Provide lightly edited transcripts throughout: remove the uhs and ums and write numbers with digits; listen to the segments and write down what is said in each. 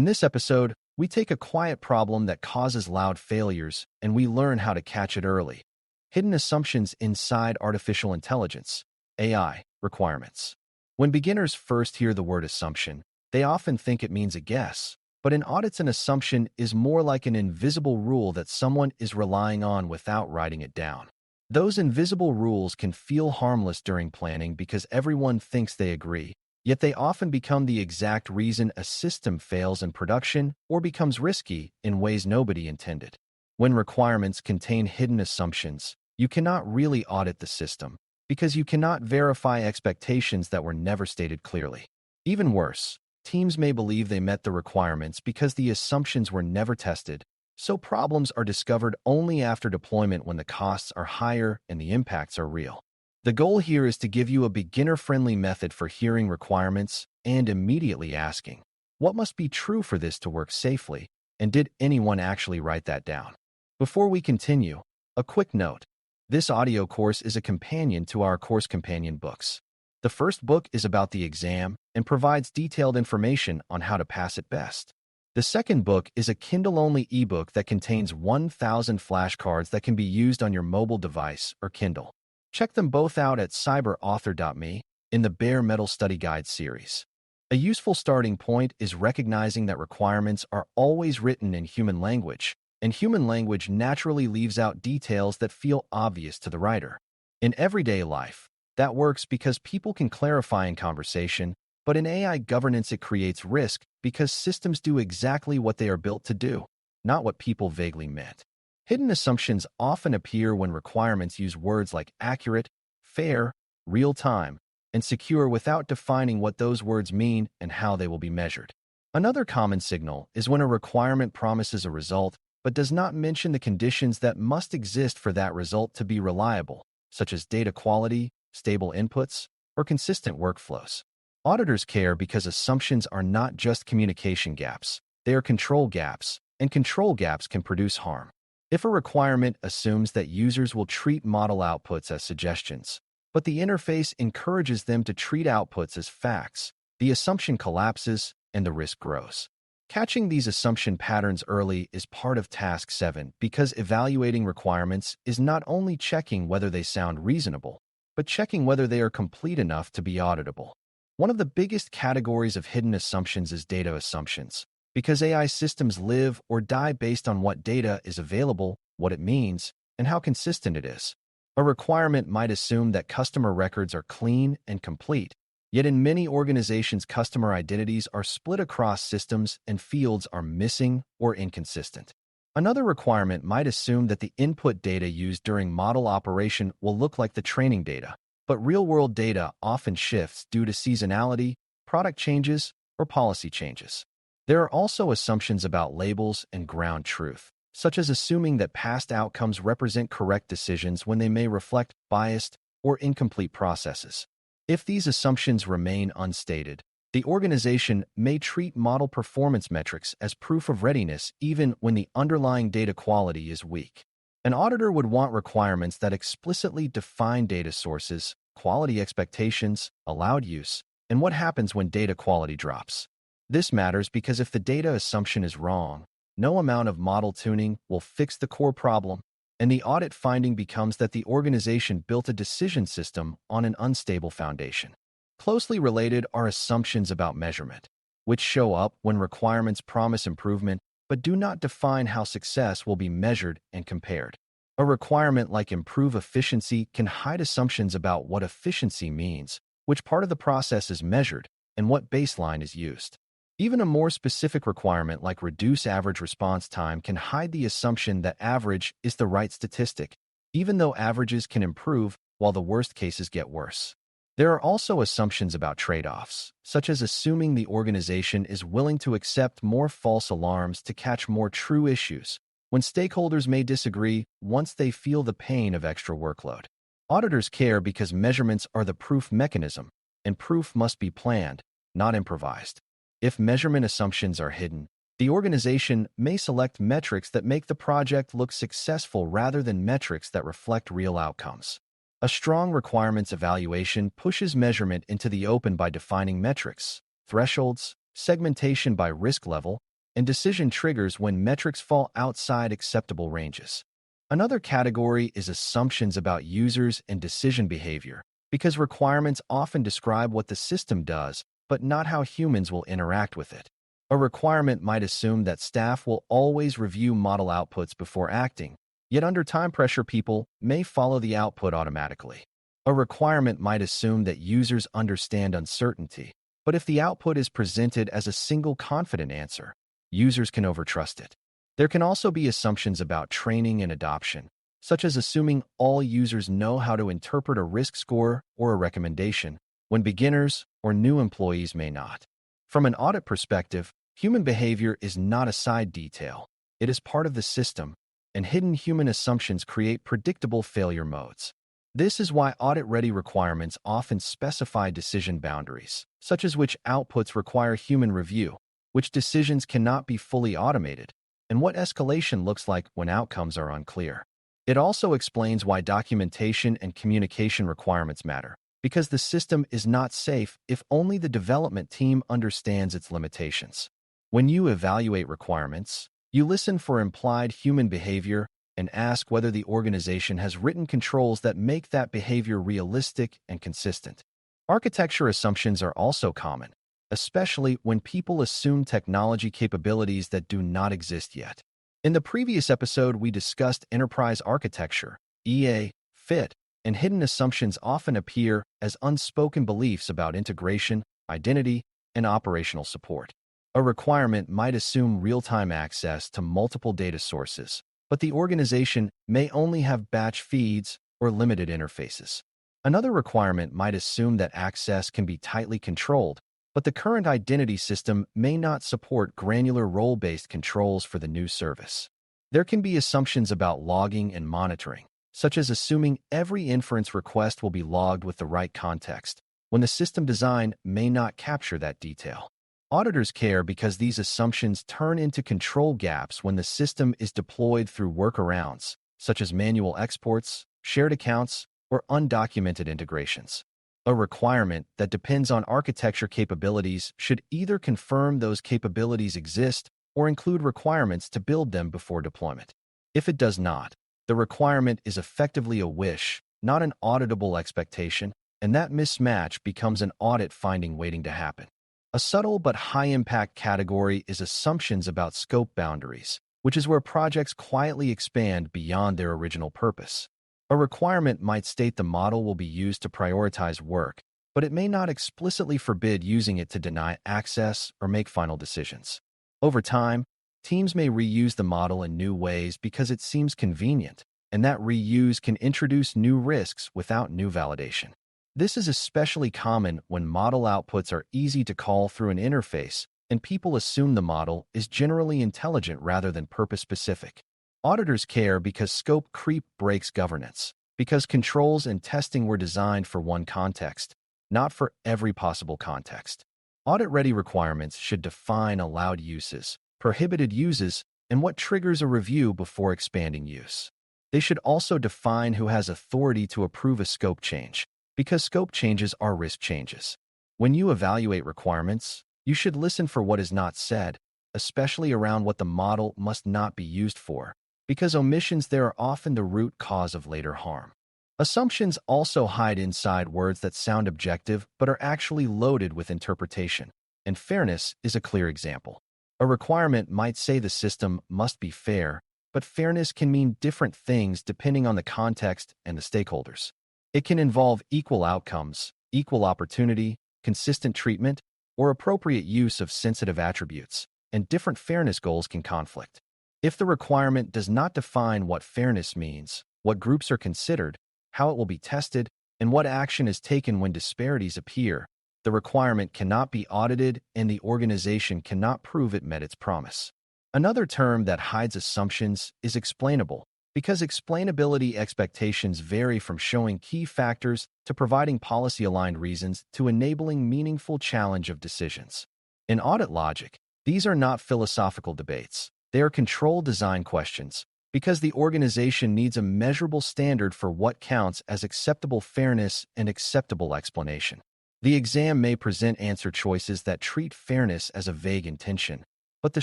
In this episode, we take a quiet problem that causes loud failures and we learn how to catch it early. Hidden assumptions inside artificial intelligence, AI, requirements. When beginners first hear the word assumption, they often think it means a guess. But in audits, an assumption is more like an invisible rule that someone is relying on without writing it down. Those invisible rules can feel harmless during planning because everyone thinks they agree, yet they often become the exact reason a system fails in production or becomes risky in ways nobody intended. When requirements contain hidden assumptions, you cannot really audit the system because you cannot verify expectations that were never stated clearly. Even worse, teams may believe they met the requirements because the assumptions were never tested, so problems are discovered only after deployment when the costs are higher and the impacts are real. The goal here is to give you a beginner-friendly method for hearing requirements and immediately asking, what must be true for this to work safely, and did anyone actually write that down? Before we continue, a quick note. This audio course is a companion to our course companion books. The first book is about the exam and provides detailed information on how to pass it best. The second book is a Kindle-only ebook that contains 1,000 flashcards that can be used on your mobile device or Kindle. Check them both out at cyber.author.me in the Bare Metal Study Guide series. A useful starting point is recognizing that requirements are always written in human language, and human language naturally leaves out details that feel obvious to the writer. In everyday life, that works because people can clarify in conversation, but in AI governance it creates risk because systems do exactly what they are built to do, not what people vaguely meant. Hidden assumptions often appear when requirements use words like accurate, fair, real-time, and secure without defining what those words mean and how they will be measured. Another common signal is when a requirement promises a result but does not mention the conditions that must exist for that result to be reliable, such as data quality, stable inputs, or consistent workflows. Auditors care because assumptions are not just communication gaps, they are control gaps, and control gaps can produce harm. If a requirement assumes that users will treat model outputs as suggestions, but the interface encourages them to treat outputs as facts, the assumption collapses and the risk grows. Catching these assumption patterns early is part of Task 7 because evaluating requirements is not only checking whether they sound reasonable, but checking whether they are complete enough to be auditable. One of the biggest categories of hidden assumptions is data assumptions, because AI systems live or die based on what data is available, what it means, and how consistent it is. A requirement might assume that customer records are clean and complete, yet in many organizations customer identities are split across systems and fields are missing or inconsistent. Another requirement might assume that the input data used during model operation will look like the training data, but real-world data often shifts due to seasonality, product changes, or policy changes. There are also assumptions about labels and ground truth, such as assuming that past outcomes represent correct decisions when they may reflect biased or incomplete processes. If these assumptions remain unstated, the organization may treat model performance metrics as proof of readiness even when the underlying data quality is weak. An auditor would want requirements that explicitly define data sources, quality expectations, allowed use, and what happens when data quality drops. This matters because if the data assumption is wrong, no amount of model tuning will fix the core problem, and the audit finding becomes that the organization built a decision system on an unstable foundation. Closely related are assumptions about measurement, which show up when requirements promise improvement but do not define how success will be measured and compared. A requirement like improve efficiency can hide assumptions about what efficiency means, which part of the process is measured, and what baseline is used. Even a more specific requirement like reduce average response time can hide the assumption that average is the right statistic, even though averages can improve while the worst cases get worse. There are also assumptions about trade-offs, such as assuming the organization is willing to accept more false alarms to catch more true issues, when stakeholders may disagree once they feel the pain of extra workload. Auditors care because measurements are the proof mechanism, and proof must be planned, not improvised. If measurement assumptions are hidden, the organization may select metrics that make the project look successful rather than metrics that reflect real outcomes. A strong requirements evaluation pushes measurement into the open by defining metrics, thresholds, segmentation by risk level, and decision triggers when metrics fall outside acceptable ranges. Another category is assumptions about users and decision behavior, because requirements often describe what the system does, but not how humans will interact with it. A requirement might assume that staff will always review model outputs before acting, yet under time pressure people may follow the output automatically. A requirement might assume that users understand uncertainty, but if the output is presented as a single confident answer, users can overtrust it. There can also be assumptions about training and adoption, such as assuming all users know how to interpret a risk score or a recommendation, when beginners or new employees may not. From an audit perspective, human behavior is not a side detail. It is part of the system, and hidden human assumptions create predictable failure modes. This is why audit-ready requirements often specify decision boundaries, such as which outputs require human review, which decisions cannot be fully automated, and what escalation looks like when outcomes are unclear. It also explains why documentation and communication requirements matter, because the system is not safe if only the development team understands its limitations. When you evaluate requirements, you listen for implied human behavior and ask whether the organization has written controls that make that behavior realistic and consistent. Architecture assumptions are also common, especially when people assume technology capabilities that do not exist yet. In the previous episode, we discussed enterprise architecture, EA, fit, and hidden assumptions often appear as unspoken beliefs about integration, identity, and operational support. A requirement might assume real-time access to multiple data sources, but the organization may only have batch feeds or limited interfaces. Another requirement might assume that access can be tightly controlled, but the current identity system may not support granular role-based controls for the new service. There can be assumptions about logging and monitoring, such as assuming every inference request will be logged with the right context, when the system design may not capture that detail. Auditors care because these assumptions turn into control gaps when the system is deployed through workarounds, such as manual exports, shared accounts, or undocumented integrations. A requirement that depends on architecture capabilities should either confirm those capabilities exist or include requirements to build them before deployment. If it does not, the requirement is effectively a wish, not an auditable expectation, and that mismatch becomes an audit finding waiting to happen. A subtle but high-impact category is assumptions about scope boundaries, which is where projects quietly expand beyond their original purpose. A requirement might state the model will be used to prioritize work, but it may not explicitly forbid using it to deny access or make final decisions. Over time, teams may reuse the model in new ways because it seems convenient, and that reuse can introduce new risks without new validation. This is especially common when model outputs are easy to call through an interface and people assume the model is generally intelligent rather than purpose-specific. Auditors care because scope creep breaks governance, because controls and testing were designed for one context, not for every possible context. Audit-ready requirements should define allowed uses, prohibited uses, and what triggers a review before expanding use. They should also define who has authority to approve a scope change, because scope changes are risk changes. When you evaluate requirements, you should listen for what is not said, especially around what the model must not be used for, because omissions there are often the root cause of later harm. Assumptions also hide inside words that sound objective but are actually loaded with interpretation, and fairness is a clear example. A requirement might say the system must be fair, but fairness can mean different things depending on the context and the stakeholders. It can involve equal outcomes, equal opportunity, consistent treatment, or appropriate use of sensitive attributes, and different fairness goals can conflict. If the requirement does not define what fairness means, what groups are considered, how it will be tested, and what action is taken when disparities appear, the requirement cannot be audited and the organization cannot prove it met its promise. Another term that hides assumptions is explainable, because explainability expectations vary from showing key factors to providing policy-aligned reasons to enabling meaningful challenge of decisions. In audit logic, these are not philosophical debates. They are control design questions, because the organization needs a measurable standard for what counts as acceptable fairness and acceptable explanation. The exam may present answer choices that treat fairness as a vague intention, But the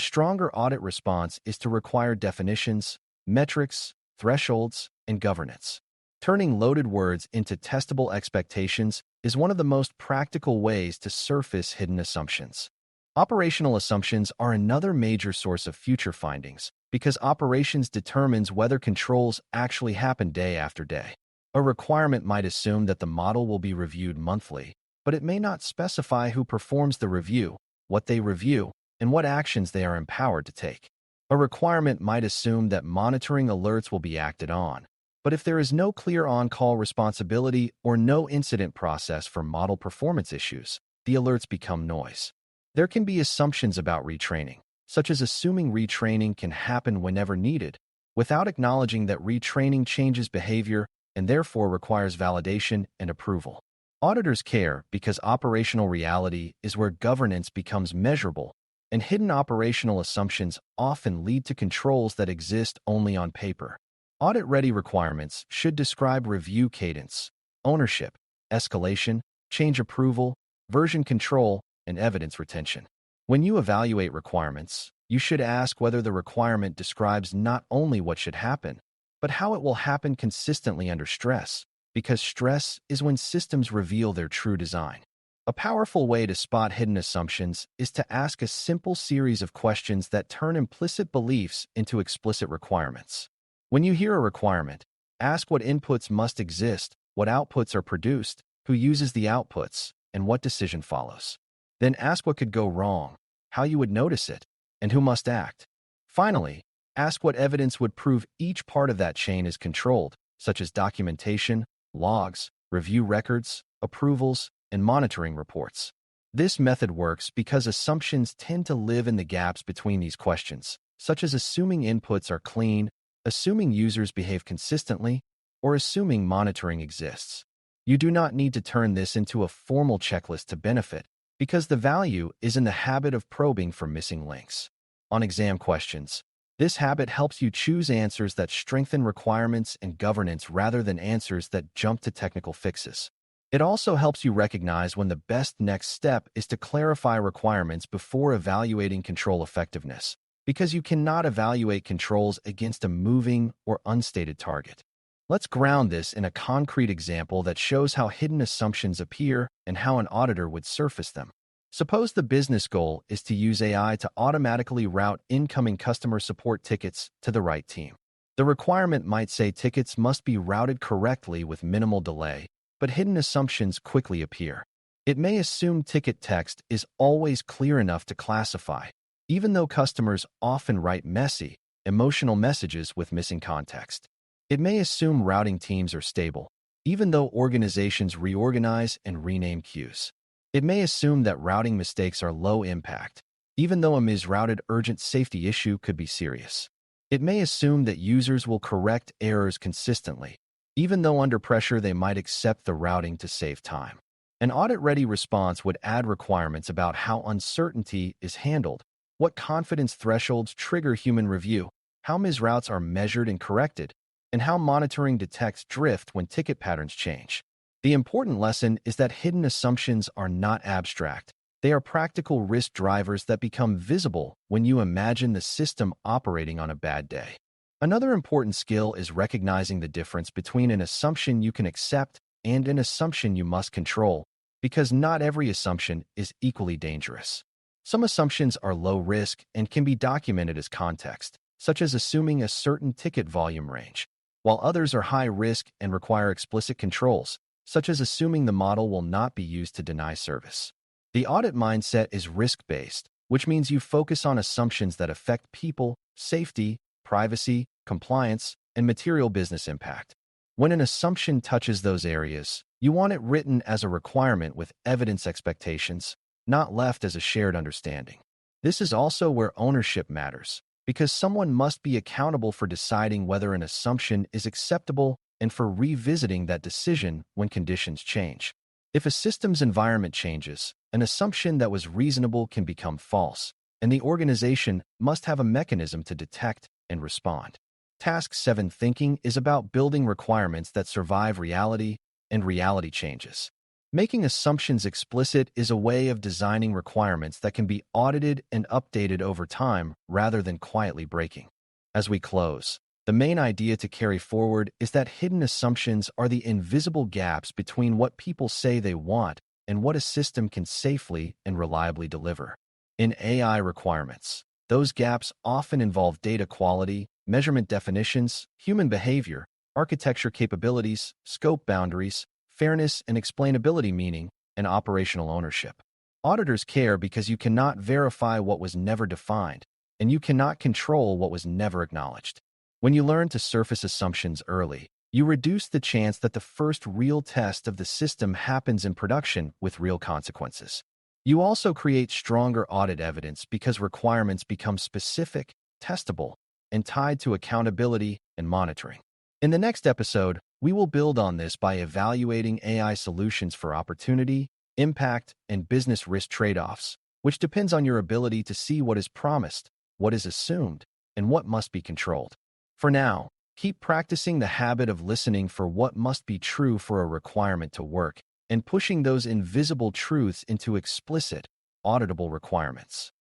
stronger audit response is to require definitions, metrics, thresholds, and governance. Turning loaded words into testable expectations is one of the most practical ways to surface hidden assumptions. Operational assumptions are another major source of future findings because operations determines whether controls actually happen day after day. A requirement might assume that the model will be reviewed monthly, but it may not specify who performs the review, what they review, and what actions they are empowered to take. A requirement might assume that monitoring alerts will be acted on, but if there is no clear on-call responsibility or no incident process for model performance issues, the alerts become noise. There can be assumptions about retraining, such as assuming retraining can happen whenever needed, without acknowledging that retraining changes behavior and therefore requires validation and approval. Auditors care because operational reality is where governance becomes measurable, and hidden operational assumptions often lead to controls that exist only on paper. Audit-ready requirements should describe review cadence, ownership, escalation, change approval, version control, and evidence retention. When you evaluate requirements, you should ask whether the requirement describes not only what should happen, but how it will happen consistently under stress, because stress is when systems reveal their true design. A powerful way to spot hidden assumptions is to ask a simple series of questions that turn implicit beliefs into explicit requirements. When you hear a requirement, ask what inputs must exist, what outputs are produced, who uses the outputs, and what decision follows. Then ask what could go wrong, how you would notice it, and who must act. Finally, ask what evidence would prove each part of that chain is controlled, such as documentation, logs, review records, approvals, and monitoring reports. This method works because assumptions tend to live in the gaps between these questions, such as assuming inputs are clean, assuming users behave consistently, or assuming monitoring exists. You do not need to turn this into a formal checklist to benefit, because the value is in the habit of probing for missing links. On exam questions, this habit helps you choose answers that strengthen requirements and governance rather than answers that jump to technical fixes. It also helps you recognize when the best next step is to clarify requirements before evaluating control effectiveness, because you cannot evaluate controls against a moving or unstated target. Let's ground this in a concrete example that shows how hidden assumptions appear and how an auditor would surface them. Suppose the business goal is to use AI to automatically route incoming customer support tickets to the right team. The requirement might say tickets must be routed correctly with minimal delay, but hidden assumptions quickly appear. It may assume ticket text is always clear enough to classify, even though customers often write messy, emotional messages with missing context. It may assume routing teams are stable, even though organizations reorganize and rename queues. It may assume that routing mistakes are low impact, even though a misrouted urgent safety issue could be serious. It may assume that users will correct errors consistently, even though under pressure they might accept the routing to save time. An audit-ready response would add requirements about how uncertainty is handled, what confidence thresholds trigger human review, how misroutes are measured and corrected, and how monitoring detects drift when ticket patterns change. The important lesson is that hidden assumptions are not abstract. They are practical risk drivers that become visible when you imagine the system operating on a bad day. Another important skill is recognizing the difference between an assumption you can accept and an assumption you must control, because not every assumption is equally dangerous. Some assumptions are low risk and can be documented as context, such as assuming a certain ticket volume range, while others are high risk and require explicit controls, such as assuming the model will not be used to deny service. The audit mindset is risk-based, which means you focus on assumptions that affect people, safety, privacy, compliance, and material business impact. When an assumption touches those areas, you want it written as a requirement with evidence expectations, not left as a shared understanding. This is also where ownership matters, because someone must be accountable for deciding whether an assumption is acceptable and for revisiting that decision when conditions change. If a system's environment changes, an assumption that was reasonable can become false, and the organization must have a mechanism to detect and respond. Task 7 thinking is about building requirements that survive reality and reality changes. Making assumptions explicit is a way of designing requirements that can be audited and updated over time rather than quietly breaking. As we close, the main idea to carry forward is that hidden assumptions are the invisible gaps between what people say they want and what a system can safely and reliably deliver. In AI requirements, those gaps often involve data quality, measurement definitions, human behavior, architecture capabilities, scope boundaries, fairness and explainability, meaning, and operational ownership. Auditors care because you cannot verify what was never defined, and you cannot control what was never acknowledged. When you learn to surface assumptions early, you reduce the chance that the first real test of the system happens in production with real consequences. You also create stronger audit evidence because requirements become specific, testable, and tied to accountability and monitoring. In the next episode, we will build on this by evaluating AI solutions for opportunity, impact, and business risk trade-offs, which depends on your ability to see what is promised, what is assumed, and what must be controlled. For now, keep practicing the habit of listening for what must be true for a requirement to work and pushing those invisible truths into explicit, auditable requirements.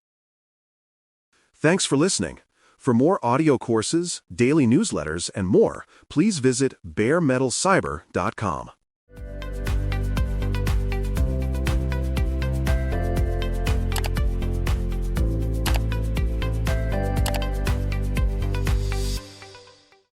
Thanks for listening. For more audio courses, daily newsletters, and more, please visit DailyCyber.News.